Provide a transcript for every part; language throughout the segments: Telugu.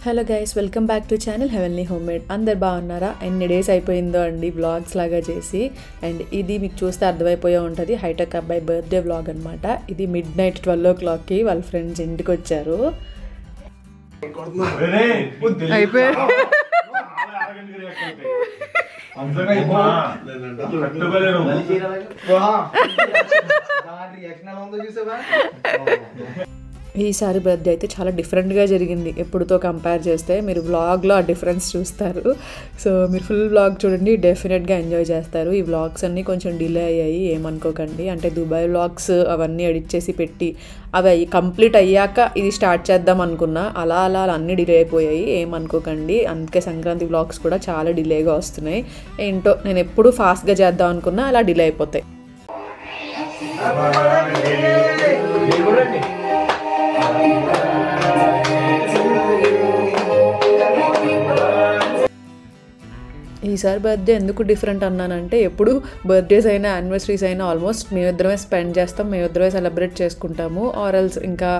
Hello guys, welcome back to channel heavenly homemade. అందరు బాగున్నారా? ఎన్ని డేస్ అయిపోయిందో అండి వ్లాగ్స్ లాగా చేసి. అండ్ ఇది మీకు చూస్తే అర్థమైపోయే ఉంటుంది, హైటెక్ అబ్బాయి బర్త్డే వ్లాగ్ అనమాట. ఇది మిడ్-నైట్ 12 o'clockకి వాళ్ళ ఫ్రెండ్స్ ఇంటికి వచ్చారు. ఈసారి బర్త్డే అయితే చాలా డిఫరెంట్గా జరిగింది ఎప్పుడుతో కంపేర్ చేస్తే. మీరు వ్లాగ్లో ఆ డిఫరెన్స్ చూస్తారు. సో మీరు ఫుల్ వ్లాగ్ చూడండి, డెఫినెట్గా ఎంజాయ్ చేస్తారు. ఈ వ్లాగ్స్ అన్నీ కొంచెం డిలే అయ్యాయి, ఏమనుకోకండి. అంటే దుబాయ్ వ్లాగ్స్ అవన్నీ ఎడిట్ చేసి పెట్టి అవి కంప్లీట్ అయ్యాక ఇది స్టార్ట్ చేద్దాం అనుకున్నా, అలా అన్నీ డిలే అయిపోయాయి, ఏమనుకోకండి. అందుకే సంక్రాంతి వ్లాగ్స్ కూడా చాలా డిలేగా వస్తున్నాయి. ఏంటో నేను ఎప్పుడు ఫాస్ట్గా చేద్దాం అనుకున్నా అలా డిలే అయిపోతాయి. ఈసారి బర్త్డే ఎందుకు డిఫరెంట్ అన్నానంటే, ఎప్పుడు బర్త్డేస్ అయినా యానివర్సరీస్ అయినా ఆల్మోస్ట్ మేమిద్దరమే స్పెండ్ చేస్తాం, మేమిద్దరమే సెలబ్రేట్ చేసుకుంటాము. ఆర్ఎల్స్ ఇంకా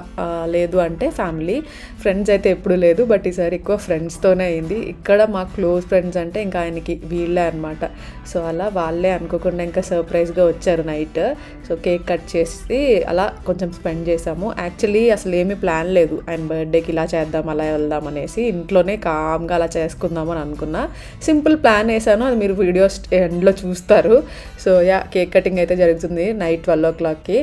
లేదు అంటే ఫ్యామిలీ, ఫ్రెండ్స్ అయితే ఎప్పుడు లేదు. బట్ ఈసారి ఎక్కువ ఫ్రెండ్స్తోనే అయింది. ఇక్కడ మా క్లోజ్ ఫ్రెండ్స్ అంటే ఇంకా ఆయనకి వీళ్ళే అనమాట. సో అలా వాళ్ళే అనుకోకుండా ఇంకా సర్ప్రైజ్గా వచ్చారు నైట్. సో కేక్ కట్ చేసి అలా కొంచెం స్పెండ్ చేసాము. యాక్చువల్లీ అసలు ఏమీ ప్లాన్ లేదు ఆయన బర్త్డేకి ఇలా చేద్దాం అలా వెళ్దాం అనేసి. ఇంట్లోనే కామ్గా అలా చేసుకుందాం అని అనుకున్నా. సింపుల్ ప్లాన్ వేసాను, అది మీరు వీడియోస్ ఎండ్లో చూస్తారు. సో కేక్ కటింగ్ అయితే జరుగుతుంది నైట్ 12 o'clockకి.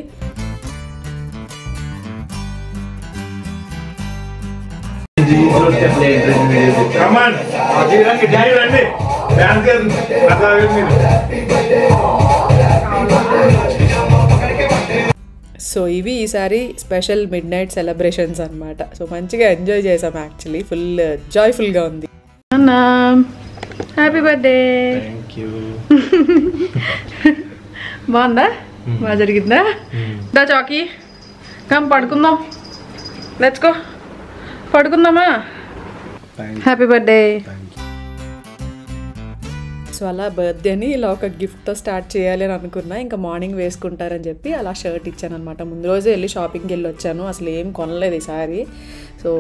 సో ఇవి ఈసారి స్పెషల్ మిడ్ నైట్ సెలబ్రేషన్స్ అనమాట. సో మంచిగా ఎంజాయ్ చేసాం, యాక్చువల్లీ ఫుల్ జాయ్ఫుల్గా ఉంది. అన్నా హ్యాపీ బర్త్డే. బాగుందా? బాగా జరిగిందా? దా చాకీ, కమ్ పడుకుందాం, లెట్స్ గో, పడుకుందామా? Happy birthday. సో అలా బర్త్డేని ఇలా ఒక గిఫ్ట్తో స్టార్ట్ చేయాలి అని అనుకున్నా. ఇంకా మార్నింగ్ వేసుకుంటారని చెప్పి అలా షర్ట్ ఇచ్చాను అనమాట. ముందు రోజే వెళ్ళి షాపింగ్కి వెళ్ళి వచ్చాను, అసలు ఏం కొనలేదు ఈసారి. సో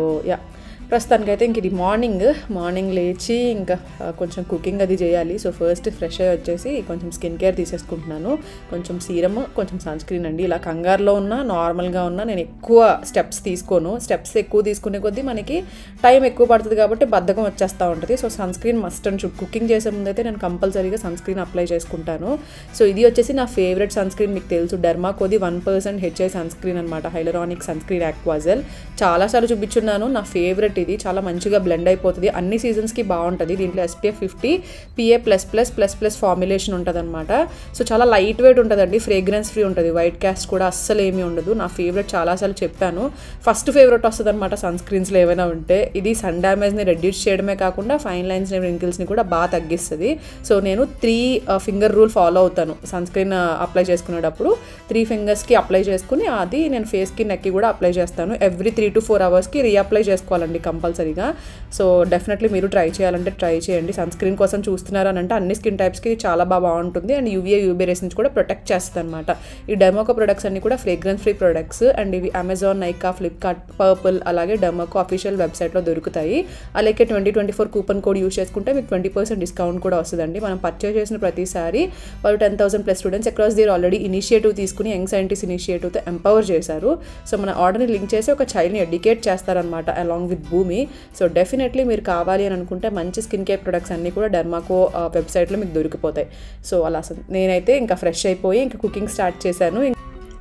ప్రస్తుతానికైతే ఇంక ఇది మార్నింగ్ లేచి ఇంకా కొంచెం కుకింగ్ అది చేయాలి. సో ఫస్ట్ ఫ్రెష్ అయ్యి వచ్చేసి కొంచెం స్కిన్ కేర్ తీసేసుకుంటున్నాను. కొంచెం సీరమ్, కొంచెం సన్ స్క్రీన్ అండి. ఇలా కంగారులో ఉన్నా నార్మల్గా ఉన్నా నేను ఎక్కువ స్టెప్స్ తీసుకోను. స్టెప్స్ ఎక్కువ తీసుకునే కొద్దీ మనకి టైం ఎక్కువ పడుతుంది కాబట్టి బద్ధకం వచ్చేస్తూ ఉంటుంది. So sun screen must and should. Cooking చేసే ముందు అయితే నేను కంపల్సరీగా సన్ స్క్రీన్ అప్లై చేసుకుంటాను. సో ఇది వచ్చేసి నా ఫేవరెట్ సన్ స్క్రీన్, మీకు తెలుసు, డెర్మాకోది 1% HA సన్ స్క్రీన్ అనమాట, హైలరానిక్ సన్ స్క్రీన్ ఆక్వాజెల్. చాలాసార్లు చూపించున్నాను, నా ఫేవరెట్ ఇది. చాలా మంచిగా బ్లెండ్ అయిపోతుంది, అన్ని సీజన్స్కి బాగుంటుంది. దీంట్లో SPF 50 PA++++ ఫార్ములేషన్ ఉంటుంది అనమాట. సో చాలా లైట్ వెయిట్ ఉంటుందండి, ఫ్రేగ్రెన్స్ ఫ్రీ ఉంటుంది, వైట్ క్యాస్ట్ కూడా అస్సలు ఏమీ ఉండదు. నా ఫేవరెట్, చాలాసార్లు చెప్పాను, ఫస్ట్ ఫేవరెట్ వస్తుంది అనమాట సన్ స్క్రీన్స్లో ఏమైనా ఉంటే. ఇది సన్ డ్యామేజ్ని రెడ్యూస్ చేయడమే కాకుండా ఫైన్ లైన్స్ని, రింకిల్స్ని కూడా బాగా తగ్గిస్తుంది. సో నేను 3 ఫింగర్ రూల్ ఫాలో అవుతాను సన్ స్క్రీన్ అప్లై చేసుకునేటప్పుడు. 3 ఫింగర్స్కి అప్లై చేసుకుని అది నేను ఫేస్కి, నెక్కి కూడా అప్లై చేస్తాను. ఎవ్రీ 3 to 4 hours రీఅప్లై చేసుకోవాలండి కంపల్సరీగా. సో డెఫినెట్లీ మీరు ట్రై చేయాలంటే ట్రై చేయండి. సన్ స్క్రీన్ కోసం చూస్తున్నారు అని అంటే అన్ని స్కిన్ టైప్స్కి చాలా బాగుంటుంది. అండ్ UVA రేస్ నుంచి కూడా ప్రొటెక్ట్ చేస్తుంది అనమాట. ఈ డెర్మాకో ప్రొడక్ట్స్ అన్ని కూడా ఫ్రేగ్రెన్స్ ఫ్రీ ప్రొడక్ట్స్. అండ్ ఇవి అమెజాన్, నైకా, ఫ్లిప్కార్ట్, పర్పుల్, అలాగే డెర్మాకో అఫీషియల్ వెబ్సైట్లో దొరుకుతాయి. అలాగే 2024 కూపన్ కోడ్ యూస్ చేసుకుంటే మీకు 20% డిస్కౌంట్ కూడా వస్తుందండి. మనం పర్చేస్ చేసిన ప్రతిసారి వాళ్ళు 10,000+ students across their already initiative తీసుకుని యంగ్ సైంటిస్ట్ ఇనిషియేటివ్తో ఎంపవర్ చేశారు. సో మన ఆర్డర్ని లింక్ చేసి ఒక చైల్డ్ని ఎడ్యుకేట్ చేస్తారనమాట along with Bhumi. So definitely మీరు కావాలి అని అనుకుంటే మంచి స్కిన్ కేర్ ప్రొడక్ట్స్ అన్నీ కూడా డెర్మాకో వెబ్సైట్లో మీకు దొరికిపోతాయి. సో అలా నేనైతే ఇంకా ఫ్రెష్ అయిపోయి ఇంకా కుకింగ్ స్టార్ట్ చేశాను.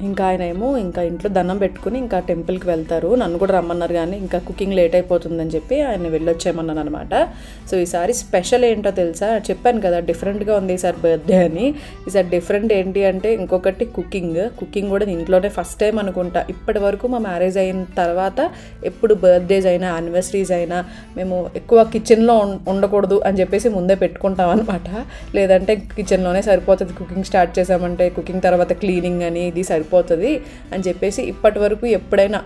ఇంకా ఆయన ఏమో ఇంకా ఇంట్లో దండం పెట్టుకుని ఇంకా టెంపుల్కి వెళ్తారు. నన్ను కూడా రమ్మన్నారు, కానీ ఇంకా కుకింగ్ లేట్ అయిపోతుందని చెప్పి ఆయన వెళ్ళొచ్చేయమన్నాను అనమాట. సో ఈసారి స్పెషల్ ఏంటో తెలుసా? చెప్పాను కదా డిఫరెంట్గా ఉంది ఈసారి బర్త్డే అని. ఈసారి డిఫరెంట్ ఏంటి అంటే ఇంకొకటి కుకింగ్ కూడా ఇంట్లోనే ఫస్ట్ టైం అనుకుంటా. ఇప్పటి వరకు మా మ్యారేజ్ అయిన తర్వాత ఎప్పుడు బర్త్డేస్ అయినా యానివర్సరీస్ అయినా మేము ఎక్కువ కిచెన్లో ఉండకూడదు అని చెప్పేసి ముందే పెట్టుకుంటాం అనమాట. లేదంటే కిచెన్లోనే సరిపోతుంది. కుకింగ్ స్టార్ట్ చేసామంటే కుకింగ్ తర్వాత క్లీనింగ్ అని ఇది సరిపోతుంది. సరిపోతుంది అని చెప్పేసి ఇప్పటి వరకు ఎప్పుడైనా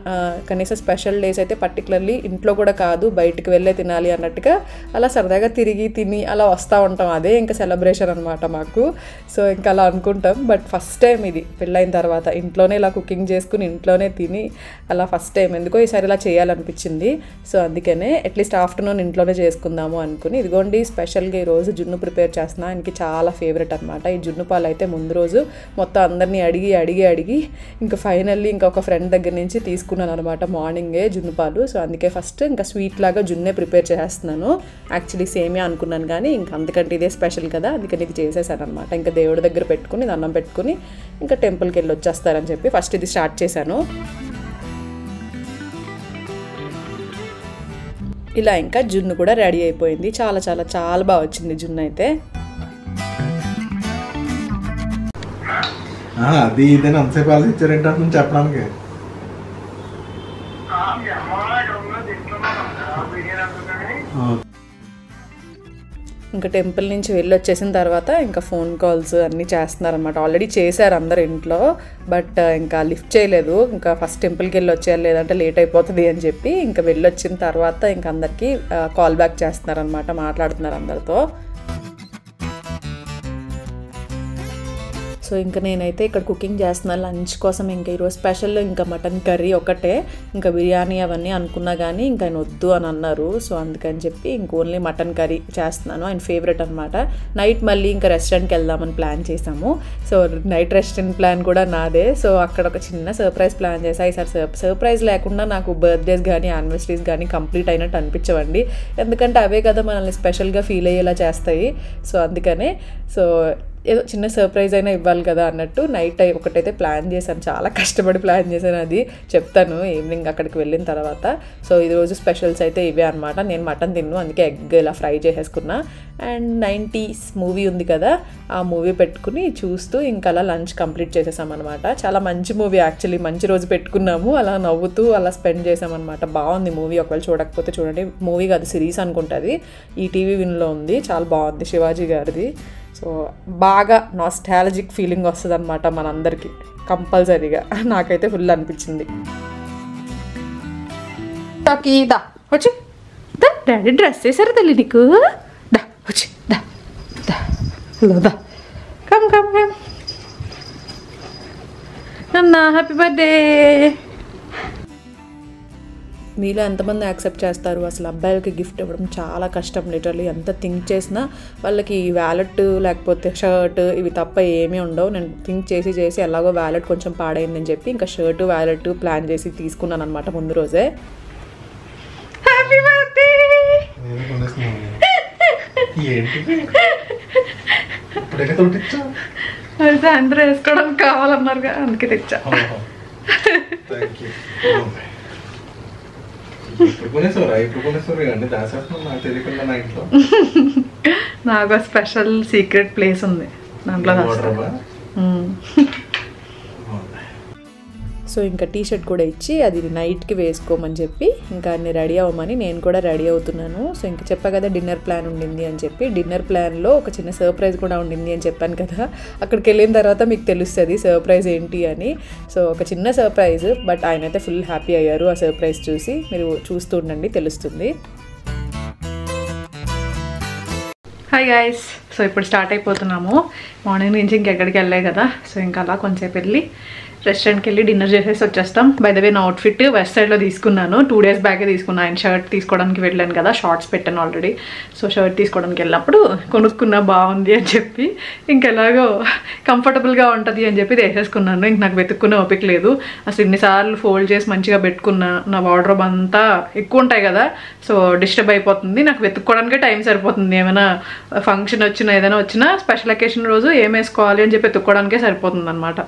కనీసం స్పెషల్ డేస్ అయితే పర్టికులర్లీ ఇంట్లో కూడా కాదు బయటికి వెళ్ళే తినాలి అన్నట్టుగా అలా సరదాగా తిరిగి తిని అలా వస్తూ ఉంటాం. అదే ఇంకా సెలబ్రేషన్ అనమాట మాకు. సో ఇంకా అలా అనుకుంటాం. బట్ ఫస్ట్ టైం ఇది పెళ్ళైన తర్వాత ఇంట్లోనే ఇలా కుకింగ్ చేసుకుని ఇంట్లోనే తిని అలా ఫస్ట్ టైం ఎందుకో ఈసారి ఇలా చేయాలనిపించింది. సో అందుకనే అట్లీస్ట్ ఆఫ్టర్నూన్ ఇంట్లోనే చేసుకుందాము అనుకుని ఇదిగోండి స్పెషల్గా ఈరోజు జున్ను ప్రిపేర్ చేస్తున్నా. ఆయనకి చాలా ఫేవరెట్ అనమాట ఈ జున్ను పాలు. అయితే ముందు రోజు మొత్తం అందరినీ అడిగి ఇంకా ఫైనల్లీ ఇంకొక ఫ్రెండ్ దగ్గర నుంచి తీసుకున్నాను అనమాట మార్నింగే జున్ను పాలు. సో అందుకే ఫస్ట్ ఇంకా స్వీట్ లాగా జున్నే ప్రిపేర్ చేస్తున్నాను. యాక్చువల్లీ సేమే అనుకున్నాను కానీ ఇంకా అందుకంటే ఇదే స్పెషల్ కదా అందుకని ఇది చేసేసాను అనమాట. ఇంకా దేవుడి దగ్గర పెట్టుకుని దండం పెట్టుకుని ఇంకా టెంపుల్కి వెళ్ళి వచ్చేస్తారని చెప్పి ఫస్ట్ ఇది స్టార్ట్ చేశాను. ఇలా ఇంకా జున్ను కూడా రెడీ అయిపోయింది. చాలా చాలా చాలా బాగా వచ్చింది జున్ను అయితే. అది ఇదే అంతసేపు ఆలోచించారంటే చెప్పడానికి ఇంకా టెంపుల్ నుంచి వెళ్ళి వచ్చేసిన తర్వాత ఇంకా ఫోన్ కాల్స్ అన్నీ చేస్తున్నారనమాట. ఆల్రెడీ చేశారు అందరు ఇంట్లో బట్ ఇంకా లిఫ్ట్ చేయలేదు. ఇంకా ఫస్ట్ టెంపుల్కి వెళ్ళి వచ్చేయాలి లేదంటే లేట్ అయిపోతుంది అని చెప్పి ఇంకా వెళ్ళి వచ్చిన తర్వాత ఇంకా అందరికీ కాల్ బ్యాక్ చేస్తున్నారనమాట. మాట్లాడుతున్నారు అందరితో. సో ఇంకా నేనైతే ఇక్కడ కుకింగ్ చేస్తున్నాను లంచ్ కోసం. ఇంకా ఈరోజు స్పెషల్ ఇంకా మటన్ కర్రీ ఒకటే, ఇంకా బిర్యానీ అవన్నీ అనుకున్నా కానీ ఇంకా ఆయన వద్దు అని అన్నారు. సో అందుకని చెప్పి ఇంక ఓన్లీ మటన్ కర్రీ చేస్తున్నాను. ఆయన ఫేవరెట్ అనమాట. నైట్ మళ్ళీ ఇంకా రెస్టారెంట్కి వెళ్దామని ప్లాన్ చేసాము. సో నైట్ రెస్టారెంట్ ప్లాన్ కూడా నాదే. సో అక్కడ ఒక చిన్న సర్ప్రైజ్ ప్లాన్ చేసా. ఈసారి సర్ప్రైజ్ లేకుండా నాకు బర్త్డేస్ కానీ యానివర్సరీస్ కానీ కంప్లీట్ అయినట్టు అనిపించవండి. ఎందుకంటే అవే కదా మనల్ని స్పెషల్గా ఫీల్ అయ్యేలా చేస్తాయి. సో అందుకనే సో ఏదో చిన్న సర్ప్రైజ్ అయినా ఇవ్వాలి కదా అన్నట్టు నైట్ ఒకటైతే ప్లాన్ చేశాను. చాలా కష్టపడి ప్లాన్ చేశాను. అది చెప్తాను ఈవినింగ్ అక్కడికి వెళ్ళిన తర్వాత. సో ఈరోజు స్పెషల్స్ అయితే ఇవే అనమాట. నేను మటన్ తిన్ను అందుకే ఎగ్ ఇలా ఫ్రై చేసేసుకున్నా. అండ్ 90s మూవీ ఉంది కదా ఆ మూవీ పెట్టుకుని చూస్తూ ఇంకా అలా లంచ్ కంప్లీట్ చేసేసామన్నమాట. చాలా మంచి మూవీ యాక్చువల్లీ. మంచి రోజు పెట్టుకున్నాము అలా నవ్వుతూ అలా స్పెండ్ చేసామన్నమాట. బాగుంది మూవీ. ఒకవేళ చూడకపోతే చూడండి. మూవీ కాదు సిరీస్ అనుకుంటుంది. ఈ టీవీ విన్లో ఉంది. చాలా బాగుంది శివాజీ గారిది. సో బాగా నాస్టాలజిక్ ఫీలింగ్ వస్తుంది అనమాట మనందరికీ కంపల్సరీగా. నాకైతే ఫుల్ అనిపించింది. దా వచ్చి డాడీ డ్రెస్ వేసారు తల్లి నీకు. దా వచ్చి దా దా కమ్ కమ్ కమ్ నాన్న హ్యాపీ బర్త్డే. మీలో ఎంతమంది యాక్సెప్ట్ చేస్తారు? అసలు అబ్బాయిలకి గిఫ్ట్ ఇవ్వడం చాలా కష్టం. లిటరలీ ఎంత థింక్ చేసినా వాళ్ళకి వ్యాలెట్ లేకపోతే షర్ట్ ఇవి తప్ప ఏమీ ఉండవు. నేను థింక్ చేసి ఎలాగో వ్యాలెట్ కొంచెం పాడైందని చెప్పి ఇంకా షర్టు వ్యాలెట్ ప్లాన్ చేసి తీసుకున్నాను అనమాట ముందు రోజే. Happy birthday. అందరూ వేసుకోవడానికి కావాలన్నారుగా అందుకే తెచ్చా. నాకు స్పెషల్ సీక్రెట్ ప్లేస్ ఉంది దాంట్లో. సో ఇంకా టీ షర్ట్ కూడా ఇచ్చి అది నైట్కి వేసుకోమని చెప్పి ఇంకా అన్ని రెడీ అవ్వమని నేను కూడా రెడీ అవుతున్నాను. సో ఇంకా చెప్పా కదా డిన్నర్ ప్లాన్ ఉండింది అని చెప్పి. డిన్నర్ ప్లాన్లో ఒక చిన్న సర్ప్రైజ్ కూడా ఉండింది అని చెప్పాను కదా. అక్కడికి వెళ్ళిన తర్వాత మీకు తెలుస్తుంది సర్ప్రైజ్ ఏంటి అని. సో ఒక చిన్న సర్ప్రైజ్ బట్ ఆయన అయితే ఫుల్ హ్యాపీ అయ్యారు ఆ సర్ప్రైజ్ చూసి. మీరు చూస్తూ ఉండండి తెలుస్తుంది. Hi guys. సో ఇప్పుడు స్టార్ట్ అయిపోతున్నాము. మార్నింగ్ నుంచి ఇంకెక్కడికి వెళ్ళాయి కదా. సో ఇంకా అలా కొంచెంసేపు వెళ్ళి రెస్టారెంట్కి వెళ్ళి డిన్నర్ చేసేసి వచ్చేస్తాం. బై ద వే నా అవుట్ఫిట్ వెస్ట్ సైడ్లో తీసుకున్నాను. 2 days బ్యాకే తీసుకున్నాను. ఆయన షర్ట్ తీసుకోవడానికి వెళ్ళాను కదా, షార్ట్స్ పెట్టాను ఆల్రెడీ. సో షర్ట్ తీసుకోవడానికి వెళ్ళినప్పుడు కొనుక్కున్నా బాగుంది అని చెప్పి ఇంకెలాగో కంఫర్టబుల్గా ఉంటుంది అని చెప్పి వేసేసుకున్నాను. ఇంక నాకు వెతుక్కునే ఓపిక లేదు. అసలు ఇన్నిసార్లు ఫోల్డ్ చేసి మంచిగా పెట్టుకున్నా. నా వార్డ్రోబ్ అంతా ఎక్కువ ఉంటాయి కదా, సో డిస్టర్బ్ అయిపోతుంది. నాకు వెతుక్కోవడానికే టైం సరిపోతుంది. ఏమైనా ఫంక్షన్ వచ్చినా ఏదైనా వచ్చినా స్పెషల్ అకేషన్ రోజు ఏం వేసుకోవాలి అని చెప్పి వెతుక్కోవడానికే సరిపోతుంది అనమాట.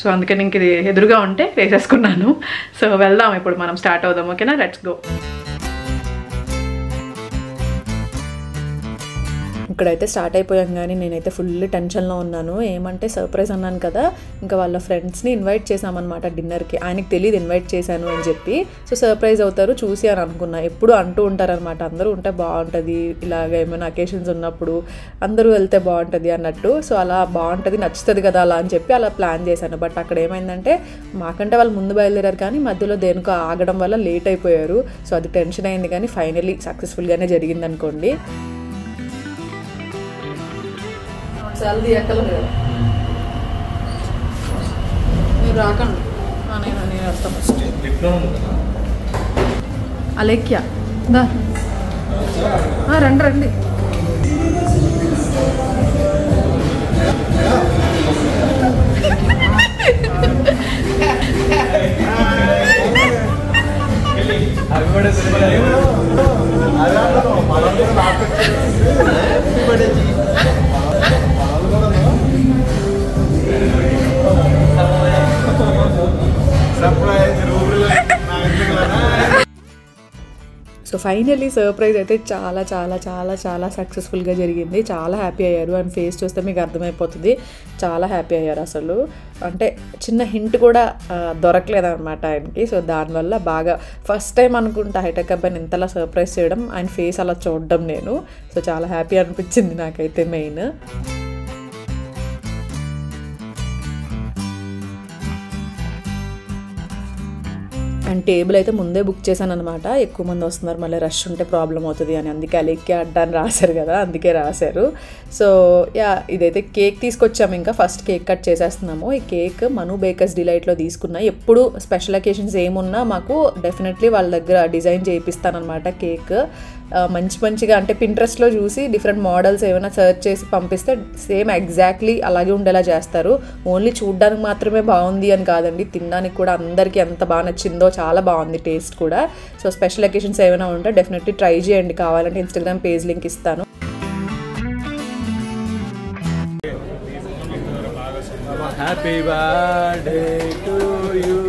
సో అందుకని ఇంక ఇది ఎదురుగా ఉంటే వేసేసుకున్నాను. సో వెళ్దాం ఇప్పుడు మనం స్టార్ట్ అవుదాం. ఓకేనా, లెట్స్ గో. ఇక్కడైతే స్టార్ట్ అయిపోయాం కానీ నేనైతే ఫుల్ టెన్షన్లో ఉన్నాను. ఏమంటే సర్ప్రైజ్ అన్నాను కదా, ఇంకా వాళ్ళ ఫ్రెండ్స్ని ఇన్వైట్ చేశామన్నమాట డిన్నర్కి. ఆయనకి తెలియదు ఇన్వైట్ చేశాను అని చెప్పి. సో సర్ప్రైజ్ అవుతారు చూసి అని అనుకున్నా. ఎప్పుడు అంటూ ఉంటారనమాట, అందరూ ఉంటే బాగుంటుంది, ఇలాగ ఏమైనా అకేషన్స్ ఉన్నప్పుడు అందరూ వెళ్తే బాగుంటుంది అన్నట్టు. సో అలా బాగుంటుంది, నచ్చుతుంది కదా అలా అని చెప్పి అలా ప్లాన్ చేశాను. బట్ అక్కడ ఏమైందంటే మాకంటే వాళ్ళు ముందు బయలుదేరారు కానీ మధ్యలో దేనికో ఆగడం వల్ల లేట్ అయిపోయారు. సో అది టెన్షన్ అయింది కానీ ఫైనలీ సక్సెస్ఫుల్గానే జరిగింది అనుకోండి. మీరు రాకండి, నేను వస్తాను ఫస్ట్. అలెక్యా దా రండి రండి. సో ఫైనల్లీ సర్ప్రైజ్ అయితే చాలా చాలా చాలా చాలా సక్సెస్ఫుల్గా జరిగింది. చాలా హ్యాపీ అయ్యారు. అండ్ ఫేస్ చూస్తే మీకు అర్థమైపోతుంది, చాలా హ్యాపీ అయ్యారు. అసలు అంటే చిన్న హింట్ కూడా దొరకలేదన్నమాట ఆయనకి. సో దానివల్ల బాగా ఫస్ట్ టైం అనుకుంటా హైటెక్ అబ్బాయిని ఇంతలా సర్ప్రైజ్ చేయడం, ఆయన ఫేస్ అలా చూడడం నేను. సో చాలా హ్యాపీ అనిపించింది నాకైతే మెయిన్. అండ్ టేబుల్ అయితే ముందే బుక్ చేశాను అనమాట. ఎక్కువ మంది వస్తున్నారు, మళ్ళీ రష్ ఉంటే ప్రాబ్లం అవుతుంది అని. అందుకే అలెక్కి అడ్డాన్ని రాశారు కదా, అందుకే రాశారు. సో ఇదైతే కేక్ తీసుకొచ్చాము. ఇంకా ఫస్ట్ కేక్ కట్ చేసేస్తున్నాము. ఈ కేక్ మను బేకర్స్ డిలైట్లో తీసుకున్నా. ఎప్పుడు స్పెషల్ అకేషన్స్ ఏమున్నా మాకు డెఫినెట్లీ వాళ్ళ దగ్గర డిజైన్ చేయిస్తానమాట కేక్. మంచిగా అంటే పింట్రెస్ట్లో చూసి డిఫరెంట్ మోడల్స్ ఏమైనా సర్చ్ చేసి పంపిస్తే సేమ్ ఎగ్జాక్ట్లీ అలాగే ఉండేలా చేస్తారు. ఓన్లీ చూడ్డానికి మాత్రమే బాగుంది అని కాదండి, తినడానికి కూడా అందరికీ ఎంత బాగా నచ్చిందో, చాలా బాగుంది టేస్ట్ కూడా. సో స్పెషల్ అకేషన్స్ ఏమైనా ఉంటే డెఫినెట్లీ ట్రై చేయండి. కావాలంటే ఇన్స్టాగ్రామ్ పేజ్ లింక్ ఇస్తాను. Happy birthday to you.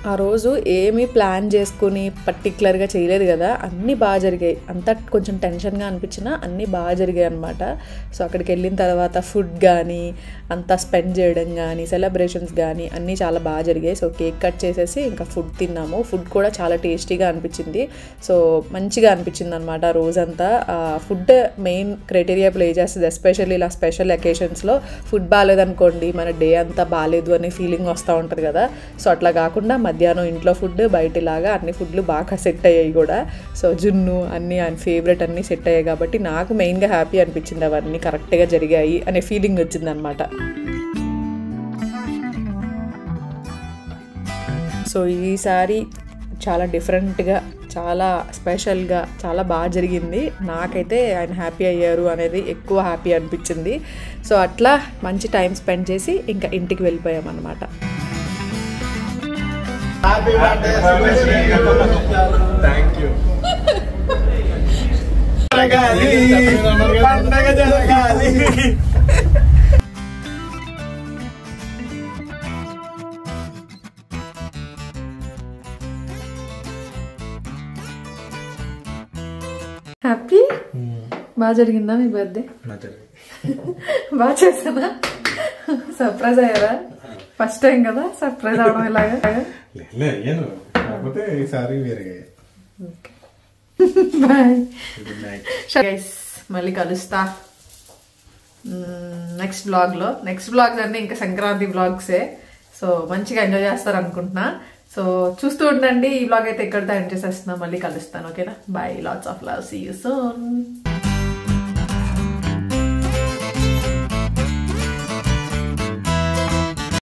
ఆ రోజు ఏమీ ప్లాన్ చేసుకుని పర్టికులర్గా చేయలేదు కదా, అన్నీ బాగా జరిగాయి. అంతా కొంచెం టెన్షన్గా అనిపించినా అన్నీ బాగా జరిగాయి అనమాట. సో అక్కడికి వెళ్ళిన తర్వాత ఫుడ్ కానీ, అంతా స్పెండ్ చేయడం కానీ, సెలబ్రేషన్స్ కానీ అన్నీ చాలా బాగా జరిగాయి. సో కేక్ కట్ చేసేసి ఇంకా ఫుడ్ తిన్నాము. ఫుడ్ కూడా చాలా టేస్టీగా అనిపించింది. సో మంచిగా అనిపించింది అనమాట రోజంతా. ఫుడ్ మెయిన్ క్రైటీరియా ప్లే చేస్తుంది. ఎస్పెషల్లీ ఇలా స్పెషల్ అకేషన్స్లో ఫుడ్ బాగాలేదనుకోండి, మన డే అంతా బాగాలేదు అనే ఫీలింగ్ వస్తూ ఉంటుంది కదా. సో అట్లా కాకుండా మధ్యాహ్నం ఇంట్లో ఫుడ్, బయటలాగా అన్ని ఫుడ్లు బాగా సెట్ అయ్యాయి కూడా. సో జున్ను అన్నీ ఆయన ఫేవరెట్ అన్నీ సెట్ అయ్యాయి కాబట్టి నాకు మెయిన్గా హ్యాపీ అనిపించింది. అవన్నీ కరెక్ట్గా జరిగాయి అనే ఫీలింగ్ వచ్చింది అనమాట. సో ఈసారి చాలా డిఫరెంట్గా, చాలా స్పెషల్గా, చాలా బాగా జరిగింది. నాకైతే ఆయన హ్యాపీ అయ్యారు అనేది ఎక్కువ హ్యాపీ అనిపించింది. సో అట్లా మంచి టైం స్పెండ్ చేసి ఇంకా ఇంటికి వెళ్ళిపోయామన్నమాట. Happy birthday. Thank you. పండగ జరగాలి. హ్యాపీ బాగా జరిగిందా మీ బర్త్డే? బాగా చేస్తానా? సర్ప్రైజ్ అయ్యారా? ఫస్ట్ టైం కదా సర్ప్రైజ్ అవడం ఇలాగా? కాకపోతే ఈసారి వేరేగా. బాయ్ గైస్, మళ్ళీ కలుస్తా నెక్స్ట్ బ్లాగ్లో. నెక్స్ట్ బ్లాగ్స్ అంటే ఇంకా సంక్రాంతి బ్లాగ్సే. సో మంచిగా ఎంజాయ్ చేస్తారు అనుకుంటున్నా. సో చూస్తూ ఉండండి. ఈ బ్లాగ్ అయితే ఎక్కడితో ఎండ్ చేసేస్తున్నా. మళ్ళీ కలుస్తాను. ఓకేనా? Bye, lots of love, see you soon.